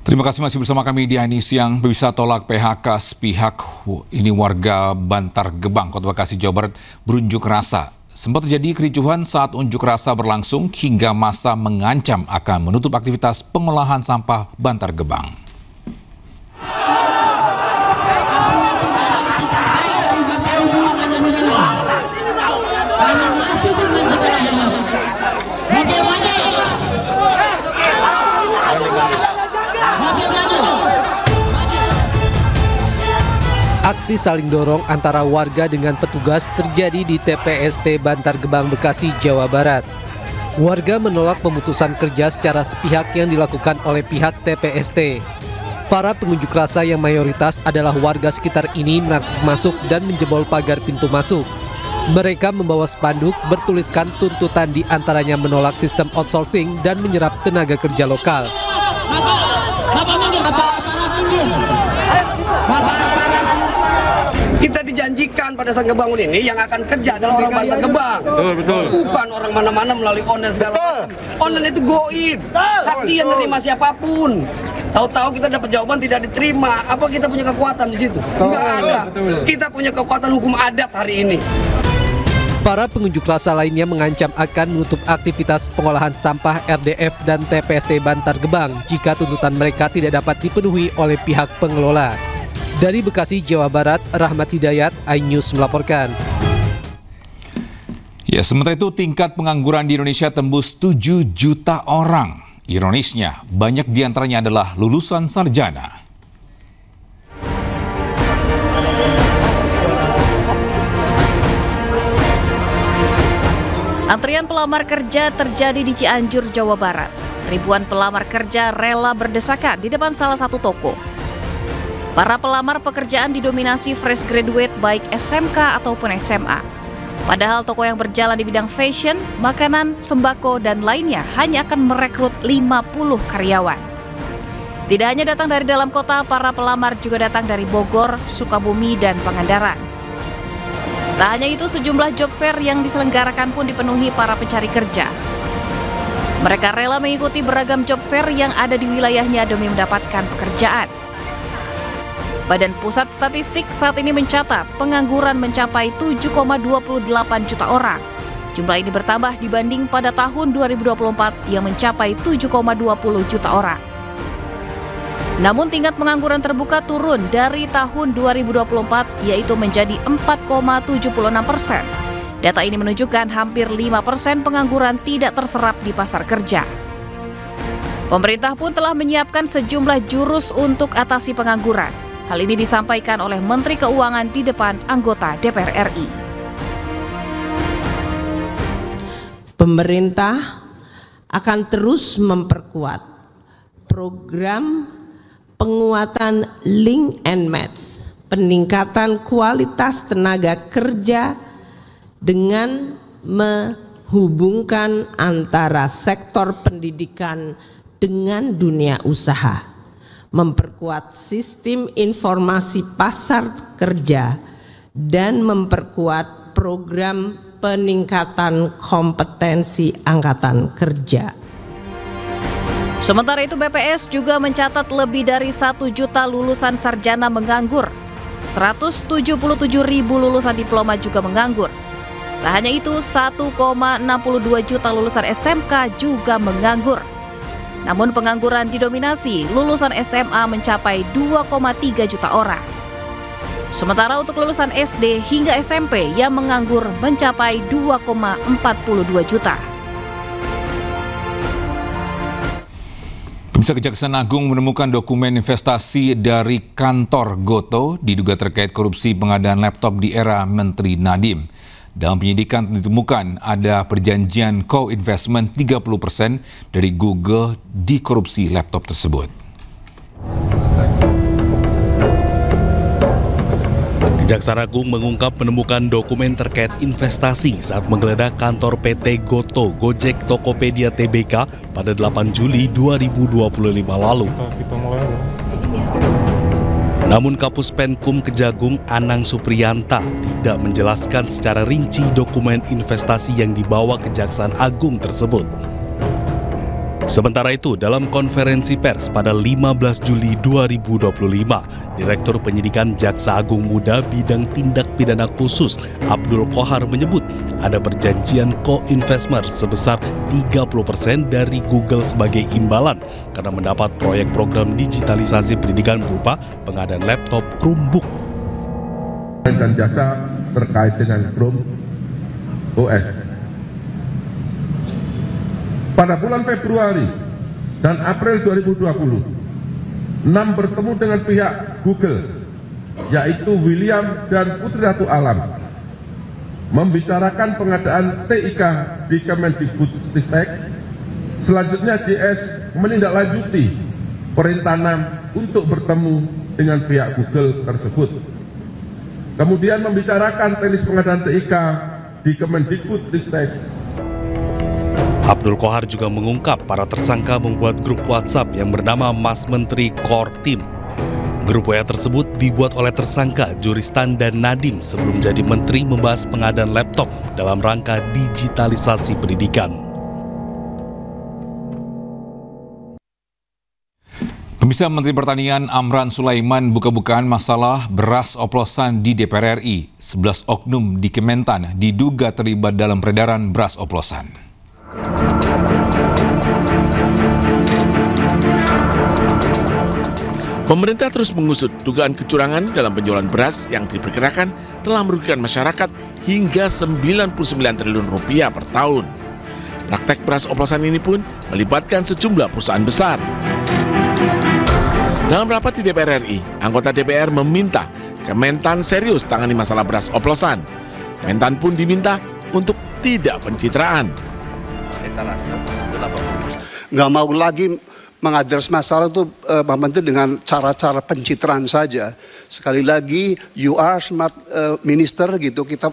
Terima kasih masih bersama kami di Ini Siang. Pemirsa, tolak PHK sepihak ini warga Bantar Gebang, Kota Bekasi, Jawa Barat berunjuk rasa. Sempat terjadi kericuhan saat unjuk rasa berlangsung hingga massa mengancam akan menutup aktivitas pengolahan sampah Bantar Gebang. Aksi saling dorong antara warga dengan petugas terjadi di TPST Bantar Gebang, Bekasi, Jawa Barat. Warga menolak pemutusan kerja secara sepihak yang dilakukan oleh pihak TPST. Para pengunjuk rasa yang mayoritas adalah warga sekitar ini merangsek masuk dan menjebol pagar pintu masuk. Mereka membawa spanduk bertuliskan tuntutan, di antaranya menolak sistem outsourcing dan menyerap tenaga kerja lokal. Kita dijanjikan pada saat ngebangun ini yang akan kerja adalah orang Bantar Gebang. Betul. Bukan orang mana-mana melalui online segala macam. Online itu goib. Hak dia menerima siapapun. Tahu-tahu kita dapat jawaban tidak diterima. Apa kita punya kekuatan di situ? Enggak ada. Kita punya kekuatan hukum adat hari ini. Para pengunjuk rasa lainnya mengancam akan menutup aktivitas pengolahan sampah RDF dan TPST Bantar Gebang jika tuntutan mereka tidak dapat dipenuhi oleh pihak pengelola. Dari Bekasi, Jawa Barat, Rahmat Hidayat, iNews melaporkan. Ya, sementara itu tingkat pengangguran di Indonesia tembus 7 juta orang. Ironisnya, banyak diantaranya adalah lulusan sarjana. Antrian pelamar kerja terjadi di Cianjur, Jawa Barat. Ribuan pelamar kerja rela berdesakan di depan salah satu toko. Para pelamar pekerjaan didominasi fresh graduate baik SMK ataupun SMA. Padahal toko yang berjalan di bidang fashion, makanan, sembako, dan lainnya hanya akan merekrut 50 karyawan. Tidak hanya datang dari dalam kota, para pelamar juga datang dari Bogor, Sukabumi, dan Pangandaran. Tak hanya itu, sejumlah job fair yang diselenggarakan pun dipenuhi para pencari kerja. Mereka rela mengikuti beragam job fair yang ada di wilayahnya demi mendapatkan pekerjaan. Badan Pusat Statistik saat ini mencatat pengangguran mencapai 7,28 juta orang. Jumlah ini bertambah dibanding pada tahun 2024 yang mencapai 7,20 juta orang. Namun tingkat pengangguran terbuka turun dari tahun 2024 yaitu menjadi 4,76%. Data ini menunjukkan hampir 5% pengangguran tidak terserap di pasar kerja. Pemerintah pun telah menyiapkan sejumlah jurus untuk atasi pengangguran. Hal ini disampaikan oleh Menteri Keuangan di depan anggota DPR RI. Pemerintah akan terus memperkuat program penguatan link and match, peningkatan kualitas tenaga kerja dengan menghubungkan antara sektor pendidikan dengan dunia usaha. Memperkuat sistem informasi pasar kerja dan memperkuat program peningkatan kompetensi angkatan kerja. Sementara itu BPS juga mencatat lebih dari 1 juta lulusan sarjana menganggur. 177.000 lulusan diploma juga menganggur. Tak hanya itu, 1,62 juta lulusan SMK juga menganggur. Namun pengangguran didominasi lulusan SMA mencapai 2,3 juta orang. Sementara untuk lulusan SD hingga SMP yang menganggur mencapai 2,42 juta. Pemirsa, Kejaksaan Agung menemukan dokumen investasi dari kantor Gotoh diduga terkait korupsi pengadaan laptop di era Menteri Nadiem. Dalam penyidikan ditemukan ada perjanjian co-investment 30% dari Google di korupsi laptop tersebut. Kejaksaan Agung mengungkap menemukan dokumen terkait investasi saat menggeledah kantor PT Gotoh Gojek Tokopedia Tbk pada 8 Juli 2025 lalu. Namun Kapus Penkum Kejagung Anang Supriyanta tidak menjelaskan secara rinci dokumen investasi yang dibawa Kejaksaan Agung tersebut. Sementara itu, dalam konferensi pers pada 15 Juli 2025, Direktur Penyidikan Jaksa Agung Muda Bidang Tindak Pidana Khusus Abdul Qohar menyebut ada perjanjian co-investment sebesar 30% dari Google sebagai imbalan karena mendapat proyek program digitalisasi pendidikan berupa pengadaan laptop Chromebook. Dan jasa terkait dengan Chrome OS. Pada bulan Februari dan April 2020, 6 bertemu dengan pihak Google, yaitu William dan Putri Ratu Alam, membicarakan pengadaan TIK di Kemendikbudristek. Selanjutnya JS menindaklanjuti perintah 6 untuk bertemu dengan pihak Google tersebut. Kemudian membicarakan teknis pengadaan TIK di Kemendikbudristek. Abdul Qohar juga mengungkap para tersangka membuat grup WhatsApp yang bernama Mas Menteri Core Team. Grup WA tersebut dibuat oleh tersangka Juristan dan Nadiem sebelum jadi menteri membahas pengadaan laptop dalam rangka digitalisasi pendidikan. Pemirsa, Menteri Pertanian Amran Sulaiman buka-bukaan masalah beras oplosan di DPR RI. 11 oknum di Kementan diduga terlibat dalam peredaran beras oplosan. Pemerintah terus mengusut dugaan kecurangan dalam penjualan beras yang diperkirakan telah merugikan masyarakat hingga 99 triliun rupiah per tahun. Praktek beras oplosan ini pun melibatkan sejumlah perusahaan besar. Dalam rapat di DPR RI, anggota DPR meminta Kementan serius tangani masalah beras oplosan. Kementan pun diminta untuk tidak pencitraan. Nggak mau lagi mengadres masalah itu Pak Menteri dengan cara-cara pencitraan saja. Sekali lagi, you are smart minister gitu, kita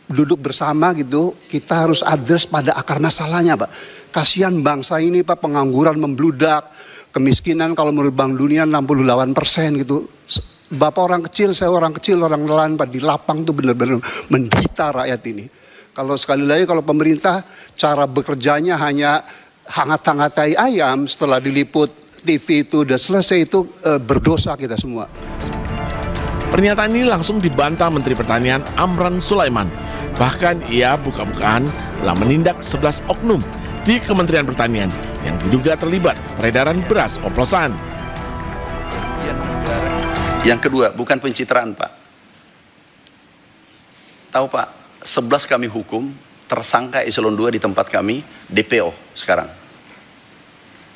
duduk bersama gitu, kita harus address pada akar masalahnya, Pak. Kasihan bangsa ini, Pak, pengangguran membludak, kemiskinan kalau menurut Bank Dunia 68% gitu. Bapak orang kecil, saya orang kecil, orang nelayan, Pak, di lapang tuh benar-benar menderita rakyat ini. Kalau sekali lagi, kalau pemerintah cara bekerjanya hanya hangat-hangatai ayam, setelah diliput TV itu udah selesai, itu berdosa kita semua. Pernyataan ini langsung dibantah Menteri Pertanian Amran Sulaiman. Bahkan ia buka-bukaan telah menindak 11 oknum di Kementerian Pertanian yang diduga terlibat peredaran beras oplosan. Yang kedua, bukan pencitraan, Pak. Tahu, Pak, 11 kami hukum, tersangka eselon 2 di tempat kami, DPO sekarang.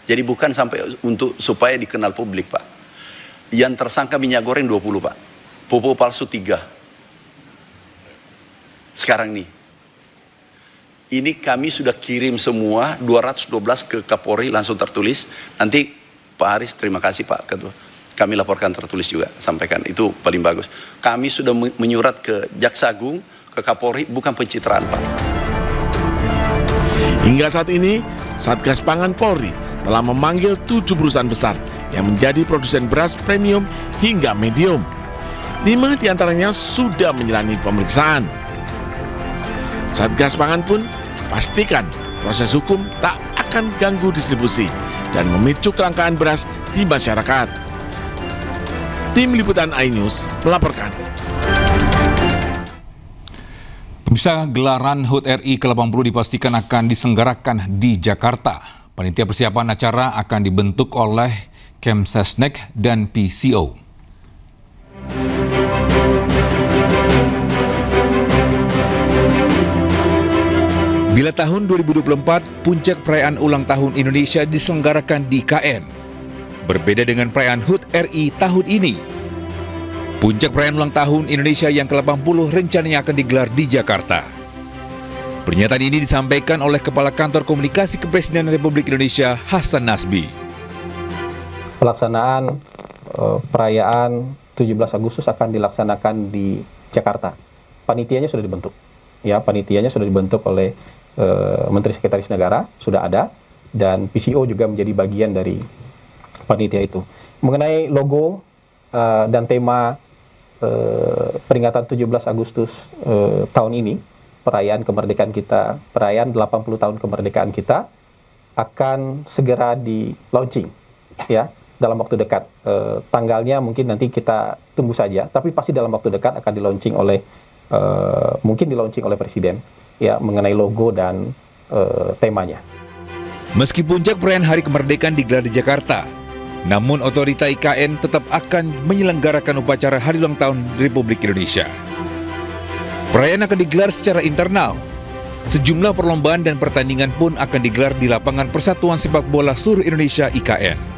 Jadi bukan sampai untuk supaya dikenal publik, Pak. Yang tersangka minyak goreng 20, Pak. Pupuk palsu 3. Sekarang nih. Ini kami sudah kirim semua 212 ke Kapolri langsung tertulis. Nanti Pak Haris, terima kasih Pak Ketua. Kami laporkan tertulis juga, sampaikan. Itu paling bagus. Kami sudah menyurat ke Jaksa Agung, ke Kapolri, bukan pencitraan, Pak. Hingga saat ini, Satgas Pangan Polri telah memanggil 7 perusahaan besar yang menjadi produsen beras premium hingga medium. 5 diantaranya sudah menjalani pemeriksaan. Satgas Pangan pun pastikan proses hukum tak akan ganggu distribusi dan memicu kelangkaan beras di masyarakat. Tim Liputan iNews melaporkan. Pemirsa, gelaran HUT RI ke-80 dipastikan akan diselenggarakan di Jakarta. Panitia persiapan acara akan dibentuk oleh Kemsesnek dan PCO. Bila tahun 2024, puncak perayaan ulang tahun Indonesia diselenggarakan di IKN. Berbeda dengan perayaan HUT RI tahun ini. Puncak perayaan ulang tahun Indonesia yang ke-80 rencananya akan digelar di Jakarta. Pernyataan ini disampaikan oleh Kepala Kantor Komunikasi Kepresidenan Republik Indonesia, Hasan Nasbi. Pelaksanaan perayaan 17 Agustus akan dilaksanakan di Jakarta. Panitianya sudah dibentuk. Ya, panitianya sudah dibentuk oleh Menteri Sekretaris Negara, sudah ada, dan PCO juga menjadi bagian dari panitia itu. Mengenai logo dan tema peringatan 17 Agustus tahun ini, perayaan kemerdekaan kita, perayaan 80 tahun kemerdekaan kita, akan segera di launching, ya, dalam waktu dekat. Tanggalnya mungkin nanti kita tunggu saja, tapi pasti dalam waktu dekat akan di launching oleh mungkin di launching oleh Presiden, ya, mengenai logo dan temanya. Meski puncak perayaan Hari Kemerdekaan digelar di Jakarta, namun otorita IKN tetap akan menyelenggarakan upacara Hari Ulang Tahun Republik Indonesia. Perayaan akan digelar secara internal. Sejumlah perlombaan dan pertandingan pun akan digelar di lapangan Persatuan Sepak Bola Seluruh Indonesia IKN.